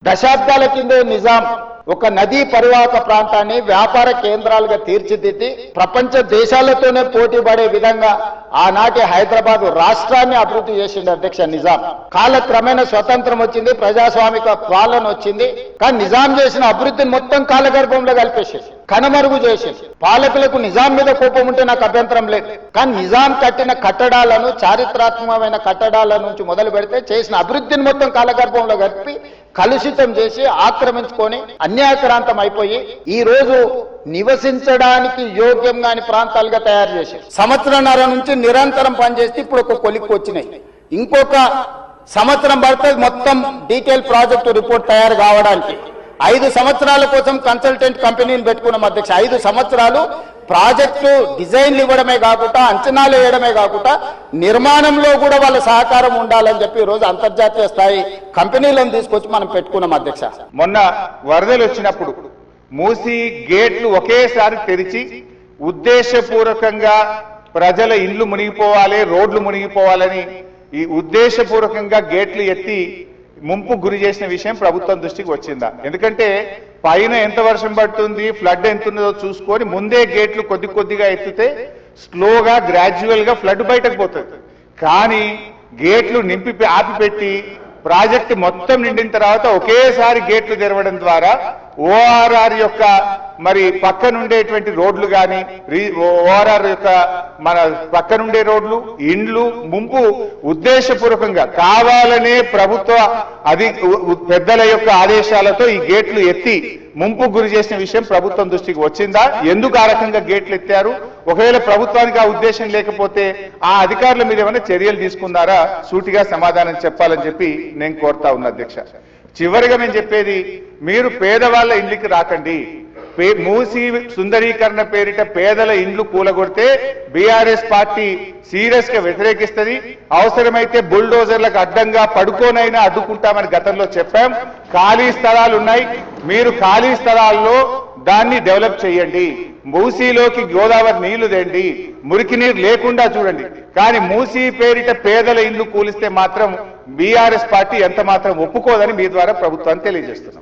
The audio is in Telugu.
దశాబ్దాల కిందే నిజాం ఒక నదీ పరివాహక ప్రాంతాన్ని వ్యాపార కేంద్రాలుగా తీర్చిదిద్ది ప్రపంచ దేశాలతోనే పోటీ పడే విధంగా ఆనాటి హైదరాబాద్ రాష్ట్రాన్ని అభివృద్ధి చేసింది అధ్యక్ష నిజాం. కాలక్రమేణా స్వతంత్రం వచ్చింది, ప్రజాస్వామిక పాలన వచ్చింది. కానీ నిజాం చేసిన అభివృద్ధిని మొత్తం కాలగర్భంలో కలిపేసేసి కనుమరుగు చేసేసి పాలకులకు నిజాం మీద కోపం ఉంటే నాకు అభ్యంతరం లేదు. కానీ నిజాం కట్టిన కట్టడాలను, చారిత్రాత్మకమైన కట్టడాల నుంచి మొదలు పెడితే చేసిన అభివృద్ధిని మొత్తం కాలగర్భంలో కలిపి కలుషితం చేసి ఆక్రమించుకొని అన్యాయక్రాంతం అయిపోయి ఈ రోజు నివసించడానికి యోగ్యం కాని ప్రాంతాలుగా తయారు చేశారు. సంవత్సరంన్నర నుంచి నిరంతరం పనిచేస్తే ఇప్పుడు ఒక కొలిక్కి వచ్చినాయి. ఇంకొక సంవత్సరం పడుతుంది మొత్తం డీటెయిల్ ప్రాజెక్టు రిపోర్ట్ తయారు కావడానికి. 5 సంవత్సరాల కోసం కన్సల్టెంట్ కంపెనీని పెట్టుకున్నాం అధ్యక్ష. 5 సంవత్సరాలు ప్రాజెక్టు డిజైన్లు ఇవ్వడమే కాకుండా, అంచనాలు వేయడమే కాకుండా నిర్మాణంలో కూడా వాళ్ళ సహకారం ఉండాలని చెప్పి ఈరోజు అంతర్జాతీయ స్థాయి కంపెనీలను తీసుకొచ్చి మనం పెట్టుకున్నాం అధ్యక్ష. మొన్న వరదలు వచ్చినప్పుడు మూసి గేట్లు ఒకేసారి తెరిచి ఉద్దేశపూర్వకంగా ప్రజల ఇండ్లు మునిగిపోవాలి, రోడ్లు మునిగిపోవాలని ఈ ఉద్దేశపూర్వకంగా గేట్లు ఎత్తి ముంపు గురి చేసిన విషయం ప్రభుత్వం దృష్టికి వచ్చిందా? ఎందుకంటే పైన ఎంత వర్షం పడుతుంది, ఫ్లడ్ ఎంత ఉన్నదో చూసుకొని ముందే గేట్లు కొద్ది కొద్దిగా ఎత్తితే స్లోగా గ్రాడ్యువల్ గా ఫ్లడ్ బయటకు పోతుంది. కానీ గేట్లు నింపి ఆపిపెట్టి ప్రాజెక్టు మొత్తం నిండిన తర్వాత ఒకేసారి గేట్లు తెరవడం ద్వారా ఓఆర్ఆర్ యొక్క మరి పక్కనుండేటువంటి రోడ్లు కానీ, ఓఆర్ఆర్ యొక్క మన పక్కనుండే రోడ్లు, ఇండ్లు ముంపు ఉద్దేశపూర్వకంగా కావాలనే ప్రభుత్వ పెద్దల యొక్క ఆదేశాలతో ఈ గేట్లు ఎత్తి ముంపు గురి చేసిన విషయం ప్రభుత్వం దృష్టికి వచ్చిందా? ఎందుకు ఆ రకంగా గేట్లు ఎత్తారు? ఒకవేళ ప్రభుత్వానికి ఆ ఉద్దేశం లేకపోతే ఆ అధికారుల మీద ఏమైనా చర్యలు తీసుకున్నారా? సూటిగా సమాధానం చెప్పాలని చెప్పి నేను కోరుతా ఉన్నా అధ్యక్ష. చివరిగా నేను చెప్పేది, మీరు పేదవాళ్ళ ఇండ్లకి రాకండి. మూసి సుందరీకరణ పేరిట పేదల ఇండ్లు కూలగొడితే బీఆర్ఎస్ పార్టీ సీరియస్ గా వ్యతిరేకిస్తుంది. అవసరమైతే బుల్డోజర్లకు అడ్డంగా పడుకోనైనా అడ్డుకుంటామని గతంలో చెప్పాం. ఖాళీ స్థలాలు ఉన్నాయి, మీరు ఖాళీ స్థలాల్లో దాన్ని డెవలప్ చేయండి. మూసీలోకి గోదావరి నీళ్లు తెండి, మురికి నీరు లేకుండా చూడండి. కానీ మూసీ పేరిట పేదల ఇండ్లు కూలిస్తే మాత్రం బీఆర్ఎస్ పార్టీ ఎంత మాత్రం ఒప్పుకోదని మీ ద్వారా ప్రభుత్వాన్ని తెలియజేస్తున్నాం.